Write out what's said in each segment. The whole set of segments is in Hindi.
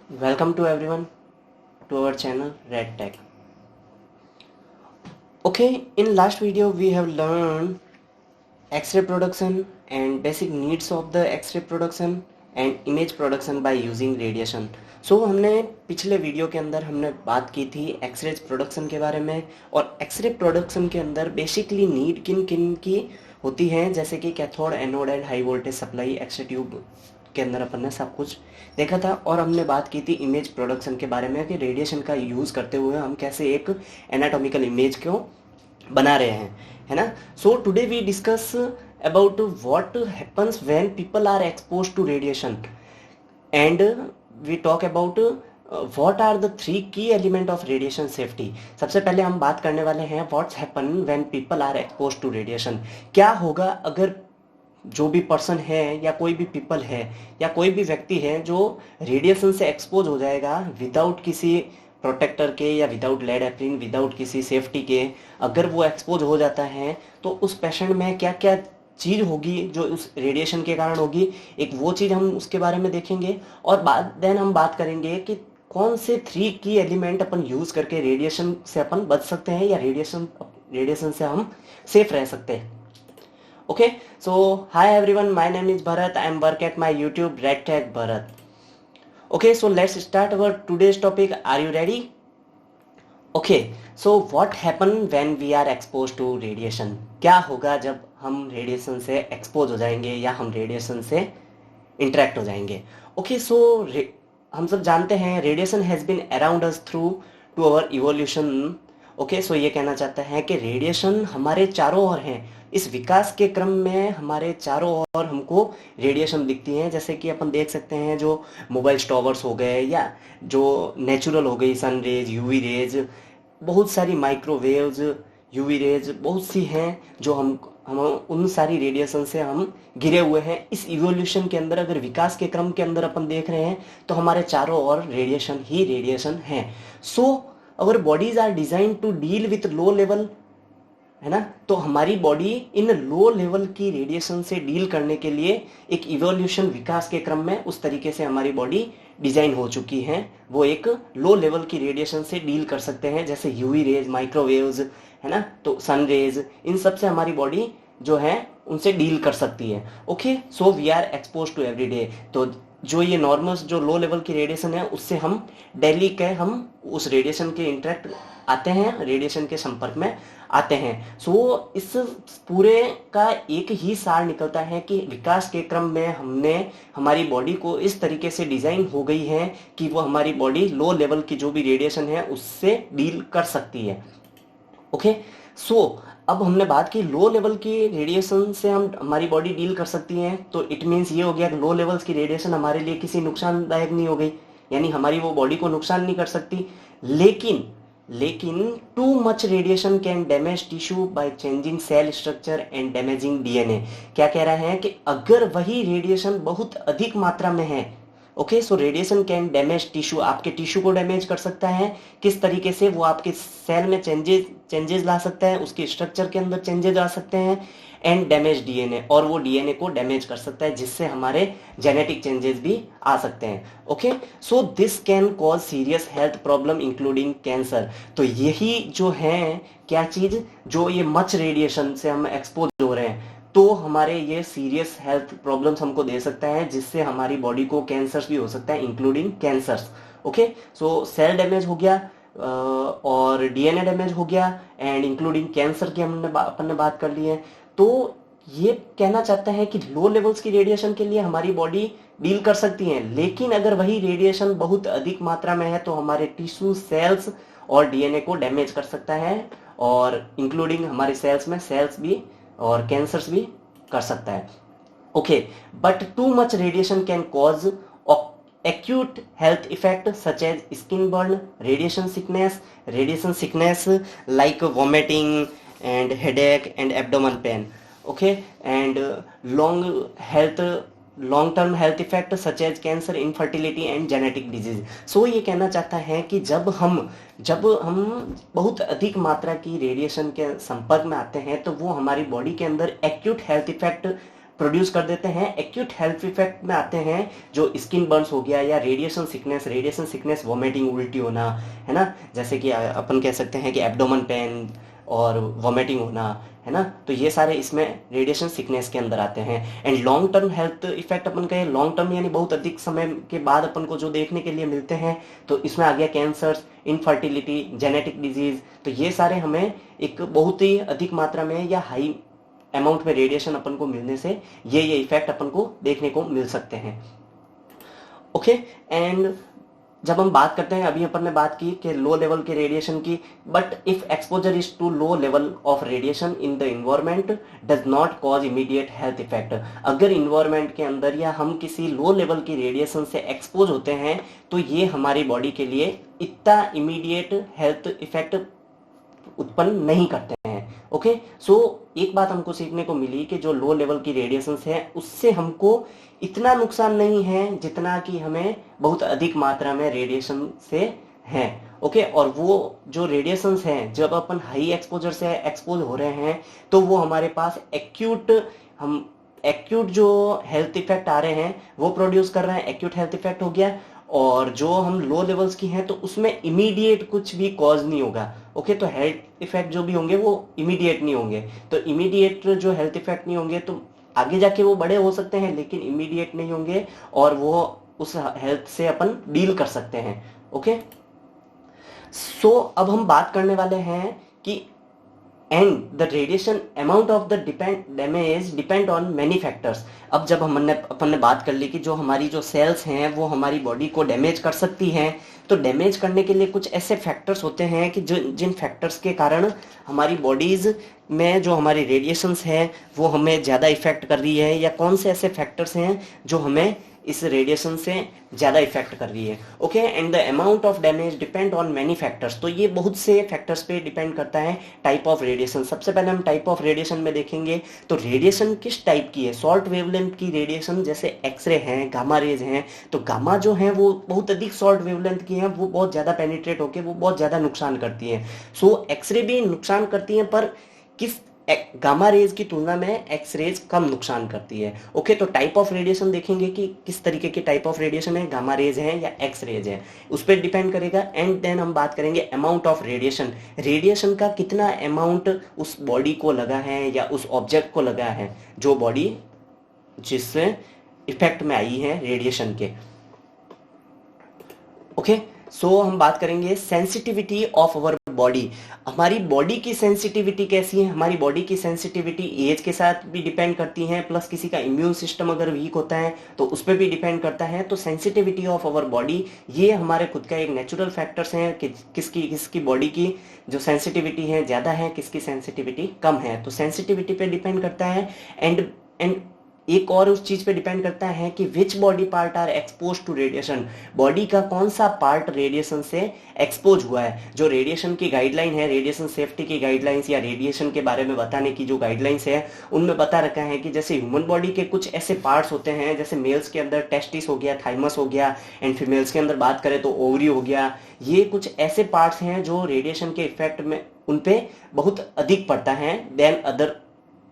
Welcome to everyone to our channel Red Tech. Okay, in last video we have learned X-ray production and basic needs of the X-ray production and image production by using radiation. So हमने पिछले वीडियो के अंदर हमने बात की थी एक्सरे प्रोडक्शन के बारे में और एक्सरे प्रोडक्शन के अंदर बेसिकली नीड किन किन की होती हैं, जैसे कि cathode, anode and high voltage supply x ray tube के अंदर अपन ने सब कुछ देखा था। और हमने बात की थी इमेज प्रोडक्शन के बारे में कि रेडिएशन का यूज़ करते हुए हम कैसे एक एनाटॉमिकल इमेज को बना रहे हैं, है ना। So today we discuss about what happens when people are expose to radiation and we talk about what are the 3 key element of radiation safety. सबसे पहले हम बात करने वाले हैं what's happen when people are expose to radiation. क्या होगा अगर जो भी पर्सन है या कोई भी पीपल है या कोई भी व्यक्ति है जो रेडिएशन से एक्सपोज हो जाएगा विदाउट किसी प्रोटेक्टर के या विदाउट लेड एप्रिन, विदाउट किसी सेफ्टी के, अगर वो एक्सपोज हो जाता है तो उस पेशेंट में क्या क्या चीज़ होगी जो उस रेडिएशन के कारण होगी, एक वो चीज़ हम उसके बारे में देखेंगे। और देन हम बात करेंगे कि कौन से 3 की एलिमेंट अपन यूज़ करके रेडिएशन से अपन बच सकते हैं या रेडिएशन से हम सेफ रह सकते हैं। Okay, so hi everyone, my name is Bharat. I am work at my YouTube Red Tag Bharat. Okay, so let's start our today's topic. Are you ready? Okay, so what happen when we are exposed to radiation? क्या होगा जब हम रेडिएशन से एक्सपोज हो जाएंगे या हम रेडिएशन से इंटरेक्ट हो जाएंगे। ओके, सो हम सब जानते हैं radiation has been around us through to our evolution. Okay, so ये कहना चाहता है कि रेडिएशन हमारे चारों ओर हैं। इस विकास के क्रम में हमारे चारों ओर हमको रेडिएशन दिखती हैं, जैसे कि अपन देख सकते हैं जो मोबाइल टॉवर्स हो गए या जो नेचुरल हो गई सन रेज, यूवी रेज, बहुत सारी माइक्रोवेव्स, यूवी रेज बहुत सी हैं जो हम उन सारी रेडिएशन से हम घिरे हुए हैं। इस इवोल्यूशन के अंदर अगर विकास के क्रम के अंदर अपन देख रहे हैं तो हमारे चारों ओर रेडिएशन ही रेडिएशन है। So our bodies are design to deal with low level, है ना। तो हमारी बॉडी इन लो लेवल की रेडिएशन से डील करने के लिए एक इवोल्यूशन विकास के क्रम में उस तरीके से हमारी बॉडी डिजाइन हो चुकी है, वो एक लो लेवल की रेडिएशन से डील कर सकते हैं, जैसे यूवी रेज, माइक्रोवेव्स, है ना, तो सन रेज, इन सब से हमारी बॉडी जो है उनसे डील कर सकती है। Okay, so we are expose to every day. तो जो ये नॉर्मल जो लो लेवल की रेडिएशन है उससे हम डेली के हम उस रेडिएशन के इंटरेक्ट आते हैं, रेडिएशन के संपर्क में आते हैं। सो इस पूरे का एक ही सार निकलता है कि विकास के क्रम में हमने हमारी बॉडी को इस तरीके से डिजाइन हो गई है कि वो हमारी बॉडी लो लेवल की जो भी रेडिएशन है उससे डील कर सकती है। ओके, सो अब हमने बात की लो लेवल की रेडिएशन से हम हमारी बॉडी डील कर सकती है, तो इट मीन्स ये हो गया कि लो लेवल्स की रेडिएशन हमारे लिए किसी नुकसानदायक नहीं हो गई, यानी हमारी वो बॉडी को नुकसान नहीं कर सकती। लेकिन too much radiation can damage tissue by changing cell structure and damaging DNA. क्या कह रहा है कि अगर वही रेडिएशन बहुत अधिक मात्रा में है, okay, so radiation can damage tissue, आपके टिश्यू को डैमेज कर सकता है। किस तरीके से? वो आपके सेल में चेंजेस ला सकता है, उसके स्ट्रक्चर के अंदर चेंजेस आ सकते हैं, एंड डैमेज डीएनए, और वो डीएनए को डैमेज कर सकता है जिससे हमारे जेनेटिक चेंजेस भी आ सकते हैं। Okay, so this can cause serious health problem including cancer. तो यही जो है क्या चीज, जो ये मच रेडिएशन से हम एक्सपोज हो रहे हैं तो हमारे ये सीरियस हेल्थ प्रॉब्लम्स हमको दे सकता है, जिससे हमारी बॉडी को कैंसर्स भी हो सकता है इंक्लूडिंग कैंसर्स। ओके, सो सेल डैमेज हो गया और डीएनए डैमेज हो गया एंड इंक्लूडिंग कैंसर की अपन ने बात कर ली है। तो ये कहना चाहता है कि लो लेवल्स की रेडिएशन के लिए हमारी बॉडी डील कर सकती है, लेकिन अगर वही रेडिएशन बहुत अधिक मात्रा में है तो हमारे टिश्यू, सेल्स और डीएनए को डैमेज कर सकता है, और इंक्लूडिंग हमारे सेल्स में सेल्स भी और कैंसर्स भी कर सकता है। Okay, but to much radiation can cause acute health effect such as skin burn, radiation sickness like vomiting and headache and abdomen pain. Okay, and long term health effect such as cancer, infertility and genetic disease. So ये कहना चाहता है कि जब हम बहुत अधिक मात्रा की रेडिएशन के संपर्क में आते हैं तो वो हमारी बॉडी के अंदर एक्यूट हेल्थ इफेक्ट प्रोड्यूस कर देते हैं। एक्यूट हेल्थ इफेक्ट में आते हैं जो स्किन बर्न्स हो गया या रेडिएशन सिकनेस वॉमिटिंग उल्टी होना, है ना, जैसे कि अपन कह सकते हैं कि एब्डोमन पेन और वॉमिटिंग होना, है ना, तो ये सारे इसमें रेडिएशन सिकनेस के अंदर आते हैं। And long term health effect अपन कहें, लॉन्ग टर्म यानी बहुत अधिक समय के बाद अपन को जो देखने के लिए मिलते हैं, तो इसमें आ गया कैंसर, इनफर्टिलिटी, जेनेटिक डिजीज। तो ये सारे हमें एक बहुत ही अधिक मात्रा में या हाई अमाउंट में रेडिएशन अपन को मिलने से ये इफेक्ट अपन को देखने को मिल सकते हैं। ओके, एंड जब हम बात करते हैं, अभी अपन ने बात की कि लो लेवल के रेडिएशन की, but if exposure is to low level of radiation in the environment does not cause immediate health effect. अगर इन्वायरमेंट के अंदर या हम किसी लो लेवल की रेडिएशन से एक्सपोज होते हैं तो ये हमारी बॉडी के लिए इतना इमीडिएट हेल्थ इफेक्ट उत्पन्न नहीं करते हैं। ओके, सो एक बात हमको सीखने को मिली कि जो लो लेवल की रेडिएशन है उससे हमको इतना नुकसान नहीं है जितना कि हमें बहुत अधिक मात्रा में रेडिएशन से है। ओके, और वो जो रेडिएशन हैं जब अपन हाई एक्सपोजर से एक्सपोज हो रहे हैं तो वो हमारे पास एक्यूट जो हेल्थ इफेक्ट आ रहे हैं वो प्रोड्यूस कर रहे हैं, एक्यूट हेल्थ इफेक्ट हो गया। और जो हम लो लेवल्स की हैं तो उसमें इमीडिएट कुछ भी कॉज नहीं होगा। ओके, तो हेल्थ इफेक्ट जो भी होंगे वो इमीडिएट नहीं होंगे। तो इमीडिएट जो हेल्थ इफेक्ट नहीं होंगे तो आगे जाके वो बड़े हो सकते हैं लेकिन इमीडिएट नहीं होंगे और वो उस हेल्थ से अपन डील कर सकते हैं। ओके, सो अब हम बात करने वाले हैं कि and the radiation amount of the damage depend on many factors. अब जब अपन ने बात कर ली कि जो हमारी जो सेल्स हैं वो हमारी बॉडी को डैमेज कर सकती हैं, तो डैमेज करने के लिए कुछ ऐसे फैक्टर्स होते हैं कि जिन फैक्टर्स के कारण हमारी बॉडीज में जो हमारी रेडिएशंस है वो हमें ज़्यादा इफेक्ट कर रही है, या कौन से ऐसे फैक्टर्स हैं जो हमें इस रेडिएशन से ज़्यादा इफेक्ट कर रही है। Okay, and the amount of damage depend on many factors. तो ये बहुत से फैक्टर्स पे डिपेंड करता है टाइप ऑफ रेडिएशन। सबसे पहले हम टाइप ऑफ रेडिएशन में देखेंगे तो रेडिएशन किस टाइप की है। शॉर्ट वेवलेंथ की रेडिएशन जैसे एक्सरे हैं, गामा रेज हैं, तो गामा जो है वो बहुत अधिक शॉर्ट वेवलेंथ की हैं, वो बहुत ज़्यादा पेनिट्रेट होकर वो बहुत ज़्यादा नुकसान करती हैं। सो एक्सरे भी नुकसान करती हैं पर किस गामा रेज की तुलना में एक्स रेज कम नुकसान करती है। ओके, तो टाइप ऑफ रेडिएशन देखेंगे कि किस तरीके की टाइप ऑफ रेडिएशन है, गामा रेज है या एक्स रेज है, उस पर डिपेंड करेगा। एंड देन हम बात करेंगे अमाउंट ऑफ रेडिएशन। रेडिएशन का कितना अमाउंट उस बॉडी को लगा है या उस ऑब्जेक्ट को लगा है जो बॉडी जिससे इफेक्ट में आई है रेडिएशन के। ओके, सो हम बात करेंगे सेंसिटिविटी ऑफ अवर बॉडी। हमारी बॉडी की सेंसिटिविटी कैसी है। हमारी बॉडी की सेंसिटिविटी एज के साथ भी डिपेंड करती है, प्लस किसी का इम्यून सिस्टम अगर वीक होता है तो उस पर भी डिपेंड करता है। तो सेंसिटिविटी ऑफ अवर बॉडी ये हमारे खुद का एक नेचुरल फैक्टर्स हैं कि किसकी बॉडी की जो सेंसिटिविटी है ज़्यादा है, किसकी सेंसिटिविटी कम है, तो सेंसिटिविटी पे डिपेंड करता है। एंड एक और उस चीज पे डिपेंड करता है कि which body part are expose to radiation. Body का कौन सा पार्ट रेडिएशन से एक्सपोज हुआ है। जो रेडिएशन की गाइडलाइन है, रेडिएशन सेफ्टी की गाइडलाइंस या रेडिएशन के बारे में बताने की जो गाइडलाइंस है उनमें बता रखा है कि जैसे ह्यूमन बॉडी के कुछ ऐसे पार्ट्स होते हैं, जैसे मेल्स के अंदर टेस्टिस हो गया, थाइमस हो गया, एंड फीमेल्स के अंदर बात करें तो ओवरी हो गया। ये कुछ ऐसे पार्ट्स हैं जो रेडिएशन के इफेक्ट में उनपे बहुत अधिक पड़ता है then other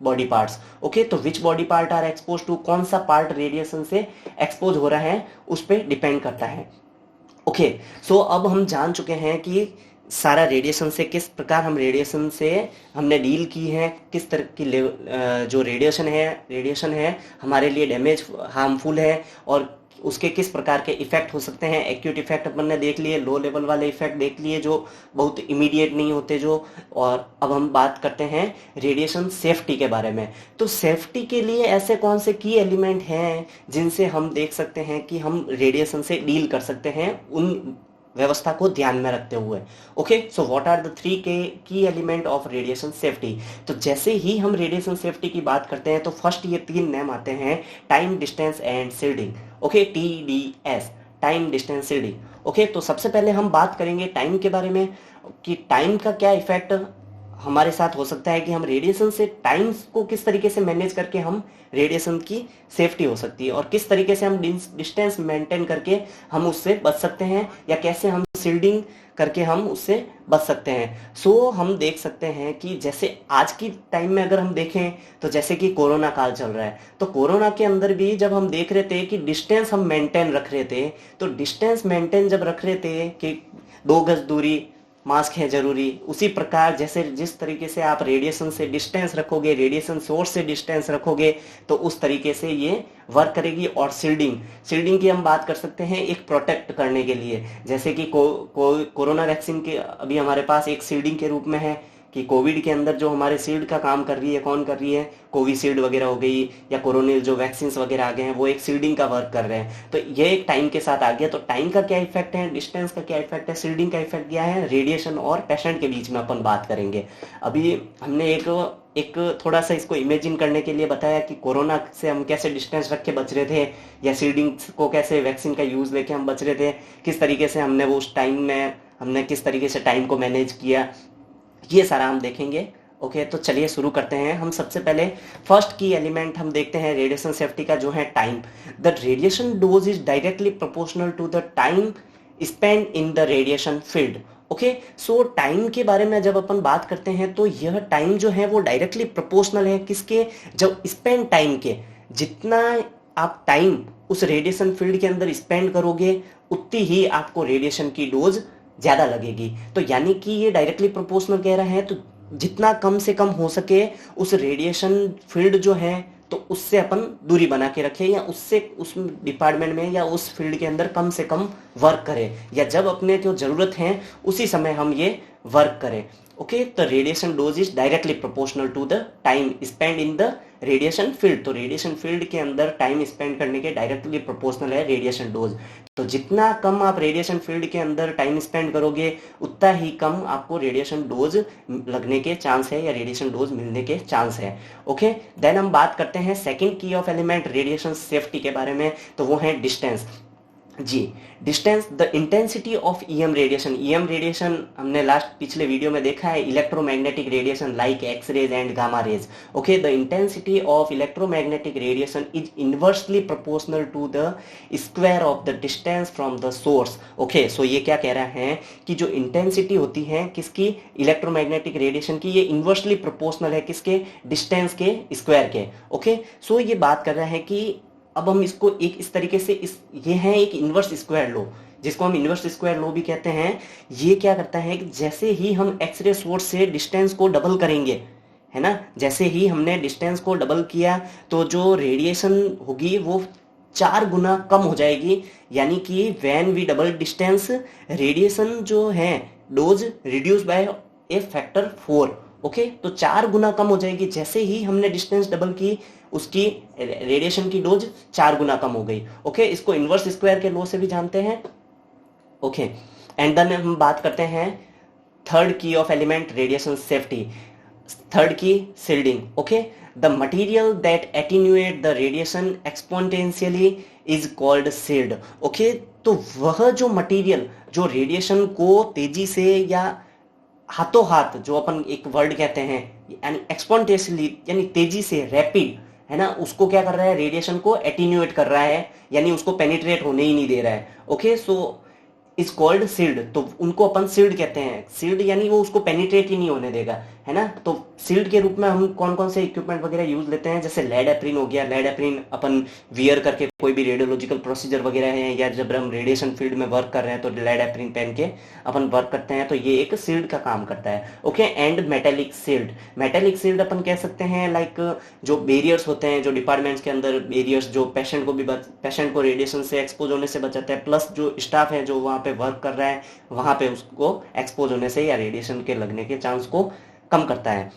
body parts. Okay, तो which body part are expose to, कौन सा पार्ट रेडिएशन से एक्सपोज हो रहा है उस पर डिपेंड करता है। ओके, सो अब हम जान चुके हैं कि सारा रेडिएशन से किस प्रकार हम रेडिएशन से हमने डील की है, किस तरह की जो रेडिएशन है हमारे लिए डैमेज हार्मफुल है और उसके किस प्रकार के इफेक्ट हो सकते हैं। एक्यूट इफेक्ट अपन ने देख लिए, लो लेवल वाले इफेक्ट देख लिए जो बहुत इमीडिएट नहीं होते जो। और अब हम बात करते हैं रेडिएशन सेफ्टी के बारे में। तो सेफ्टी के लिए ऐसे कौन से की एलिमेंट हैं जिनसे हम देख सकते हैं कि हम रेडिएशन से डील कर सकते हैं, उन व्यवस्था को ध्यान में रखते हुए। Okay, so what are the 3 key element of radiation safety. तो जैसे ही हम रेडिएशन सेफ्टी की बात करते हैं तो फर्स्ट ये 3 नेम आते हैं, time, distance and shielding. Okay, TDS, time, distance, shielding. Okay, तो सबसे पहले हम बात करेंगे टाइम के बारे में कि टाइम का क्या इफेक्ट हमारे साथ हो सकता है, कि हम रेडिएशन से टाइम को किस तरीके से मैनेज करके हम रेडिएशन की सेफ्टी हो सकती है, और किस तरीके से हम डिस्टेंस मेंटेन करके हम उससे बच सकते हैं, या कैसे हम शील्डिंग करके हम उससे बच सकते हैं। हम देख सकते हैं कि जैसे आज की टाइम में अगर हम देखें तो जैसे कि कोरोना काल चल रहा है, तो कोरोना के अंदर भी जब हम देख रहे थे कि डिस्टेंस हम मेंटेन रख रहे थे, तो डिस्टेंस मेंटेन जब रख रहे थे कि 2 गज दूरी, मास्क है जरूरी, उसी प्रकार जैसे जिस तरीके से आप रेडिएशन से डिस्टेंस रखोगे, रेडिएशन सोर्स से डिस्टेंस रखोगे, तो उस तरीके से ये वर्क करेगी। और शील्डिंग, शील्डिंग की हम बात कर सकते हैं एक प्रोटेक्ट करने के लिए, जैसे कि कोरोना वैक्सीन के अभी हमारे पास एक शील्डिंग के रूप में है कि कोविड के अंदर जो हमारे शील्ड का काम कर रही है, कौन कर रही है, कोविशील्ड वगैरह हो गई या कोरोनिल जो वैक्सीन वगैरह आ गए हैं, वो एक शील्डिंग का वर्क कर रहे हैं। तो ये एक टाइम के साथ आ गया। तो टाइम का क्या इफेक्ट है, डिस्टेंस का क्या इफेक्ट है, शील्डिंग का इफेक्ट क्या है, रेडिएशन और पेशेंट के बीच में अपन बात करेंगे। अभी हमने एक थोड़ा सा इसको इमेजिन करने के लिए बताया कि कोरोना से हम कैसे डिस्टेंस रख के बच रहे थे, या शील्डिंग को कैसे वैक्सीन का यूज लेके हम बच रहे थे, किस तरीके से हमने वो उस टाइम में हमने किस तरीके से टाइम को मैनेज किया, ये सारा हम देखेंगे। ओके, तो चलिए शुरू करते हैं। हम सबसे पहले फर्स्ट की एलिमेंट हम देखते हैं रेडिएशन सेफ्टी का, जो है time. The radiation dose is directly proportional to the time spend in the radiation field. Okay, so time के बारे में जब अपन बात करते हैं तो यह टाइम जो है वो डायरेक्टली प्रोपोर्शनल है किसके, जब स्पेंड टाइम के, जितना आप टाइम उस रेडिएशन फील्ड के अंदर स्पेंड करोगे उतनी ही आपको रेडिएशन की डोज ज्यादा लगेगी। तो यानी कि ये डायरेक्टली प्रोपोर्शनल कह रहा है, तो जितना कम से कम हो सके उस रेडिएशन फील्ड जो है तो उससे अपन दूरी बना के रखें, या उससे उस डिपार्टमेंट में या उस फील्ड के अंदर कम से कम वर्क करें, या जब अपने जो जरूरत है उसी समय हम ये वर्क करें। ओके, तो radiation dose is directly proportional to the time spend in the radiation field. तो रेडिएशन फील्ड के अंदर टाइम स्पेंड करने के डायरेक्टली प्रोपोर्शनल है रेडिएशन डोज। तो जितना कम आप रेडिएशन फील्ड के अंदर टाइम स्पेंड करोगे उतना ही कम आपको रेडिएशन डोज लगने के चांस है, या रेडिएशन डोज मिलने के चांस है। ओके, देन हम बात करते हैं सेकंड की ऑफ एलिमेंट रेडिएशन सेफ्टी के बारे में, तो वो है डिस्टेंस। जी, distance, the intensity of EM radiation. EM radiation हमने लास्ट पिछले वीडियो में देखा है, electromagnetic radiation like X rays and gamma rays. Okay, the intensity of electromagnetic radiation is inversely proportional to the square of the distance from the source. Okay, so ये क्या कह रहा है कि जो इंटेंसिटी होती है किसकी, इलेक्ट्रोमैग्नेटिक रेडिएशन की, ये इनवर्सली प्रोपोर्शनल है किसके, डिस्टेंस के स्क्वायर के। ओके, सो ये बात कर रहा है कि अब हम इसको एक इस तरीके से ये है एक इनवर्स स्क्वायर लॉ, जिसको हम इनवर्स स्क्वायर लॉ भी कहते हैं। ये क्या करता है कि जैसे ही हम एक्सरे सोर्स से डिस्टेंस को डबल करेंगे, है ना, जैसे ही हमने डिस्टेंस को डबल किया तो जो रेडिएशन होगी वो 4 गुना कम हो जाएगी। यानी कि when we double distance, radiation जो है dose reduce by a factor 4। Okay, तो 4 गुना कम हो जाएगी। जैसे ही हमने डिस्टेंस डबल की उसकी रेडिएशन की डोज 4 गुना कम हो गई। ओके, इसको इनवर्स स्क्वायर के लॉ से भी जानते हैं। ओके, एंड देन हम बात करते हैं third key of element radiation safety. Third key shielding. Okay, the material that attenuate the radiation exponentially is called shield. Okay, तो वह जो मटेरियल जो रेडिएशन को तेजी से या हाथों हाथ, जो अपन एक वर्ड कहते हैं, यानी एक्सपोनेंशियली यानी तेजी से, रैपिड, है ना, उसको क्या कर रहा है, रेडिएशन को एटीन्यूएट कर रहा है, यानी उसको पेनिट्रेट होने ही नहीं दे रहा है। Okay, so is called sealed. तो उनको अपन सील्ड कहते हैं। सील्ड यानी वो उसको पेनिट्रेट ही नहीं होने देगा, है ना। तो सील्ड के रूप में हम कौन कौन से इक्विपमेंट वगैरह यूज लेते हैं, जैसे लेड एप्रिन हो गया। लेड एप्रिन अपन वियर करके कोई भी रेडियोलॉजिकल प्रोसीजर वगैरह है, या जब हम रेडिएशन फील्ड में वर्क कर रहे हैं तो लेड एप्रिन पहन के अपन वर्क करते हैं, तो ये एक सील्ड का काम करता है। Okay, and metallic shield. Metallic shield अपन कह सकते हैं लाइक जो बैरियर्स होते हैं, जो डिपार्टमेंट्स के अंदर बैरियर्स, जो पेशेंट को रेडिएशन से एक्सपोज होने से बचाता है, प्लस जो स्टाफ है जो वहां पे वर्क कर रहा है वहां पे उसको एक्सपोज होने से या रेडिएशन के लगने के चांस को कम करता है।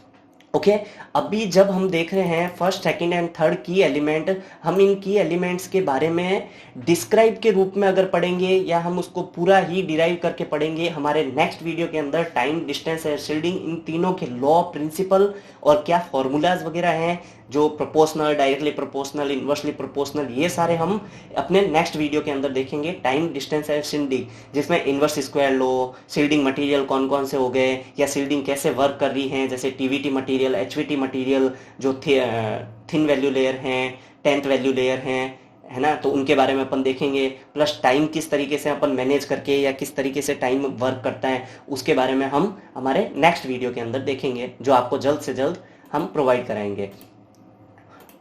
ओके, अभी जब हम देख रहे हैं फर्स्ट, सेकंड एंड थर्ड की एलिमेंट, हम इन की एलिमेंट्स के बारे में डिस्क्राइब के रूप में अगर पढ़ेंगे, या हम उसको पूरा ही डिराइव करके पढ़ेंगे हमारे नेक्स्ट वीडियो के अंदर। टाइम, डिस्टेंस एंड शील्डिंग, इन तीनों के लॉ, प्रिंसिपल और क्या फॉर्मूलाज वगैरह हैं, जो proportional, directly proportional, inversely proportional, ये सारे हम अपने नेक्स्ट वीडियो के अंदर देखेंगे। टाइम, डिस्टेंस एंड शील्डिंग, जिसमें inverse square law, shielding material कौन कौन से हो गए, या शील्डिंग कैसे वर्क कर रही है, जैसे टीवीटी मटेरियल, एचवीटी मटेरियल, जो थिन वैल्यू लेयर हैं, 10th वैल्यू लेयर हैं, है ना, तो उनके बारे में अपन देखेंगे। प्लस टाइम किस तरीके से अपन मैनेज करके या किस तरीके से टाइम वर्क करता है उसके बारे में हम हमारे नेक्स्ट वीडियो के अंदर देखेंगे, जो आपको जल्द से जल्द हम प्रोवाइड कराएंगे।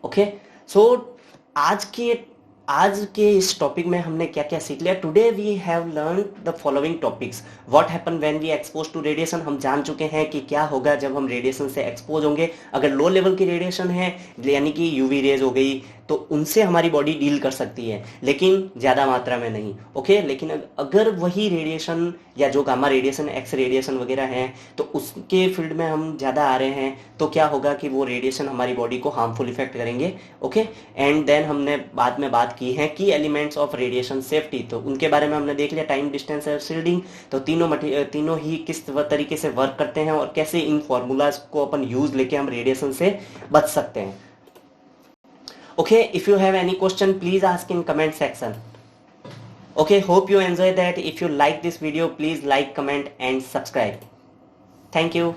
ओके, सो आज के इस टॉपिक में हमने क्या क्या सीख लिया। Today we have learn the following topics. What happen when we expose to radiation, हम जान चुके हैं कि क्या होगा जब हम रेडिएशन से एक्सपोज होंगे। अगर लो लेवल की रेडिएशन है यानी कि यूवी रेज हो गई, तो उनसे हमारी बॉडी डील कर सकती है, लेकिन ज़्यादा मात्रा में नहीं। ओके, लेकिन अगर वही रेडिएशन या जो गामा रेडिएशन, एक्स रेडिएशन वगैरह हैं, तो उसके फील्ड में हम ज़्यादा आ रहे हैं, तो क्या होगा कि वो रेडिएशन हमारी बॉडी को हार्मफुल इफेक्ट करेंगे। ओके, एंड देन हमने बाद में बात की है की एलिमेंट्स ऑफ रेडिएशन सेफ्टी, तो उनके बारे में हमने देख लिया। टाइम, डिस्टेंस और शील्डिंग, तो तीनों ही किस तरीके से वर्क करते हैं और कैसे इन फॉर्मूलाज को अपन यूज लेके हम रेडिएशन से बच सकते हैं। Okay, if you have any question, please ask in comment section. Okay, hope you enjoy that. If you like this video, please like, comment and subscribe. Thank you.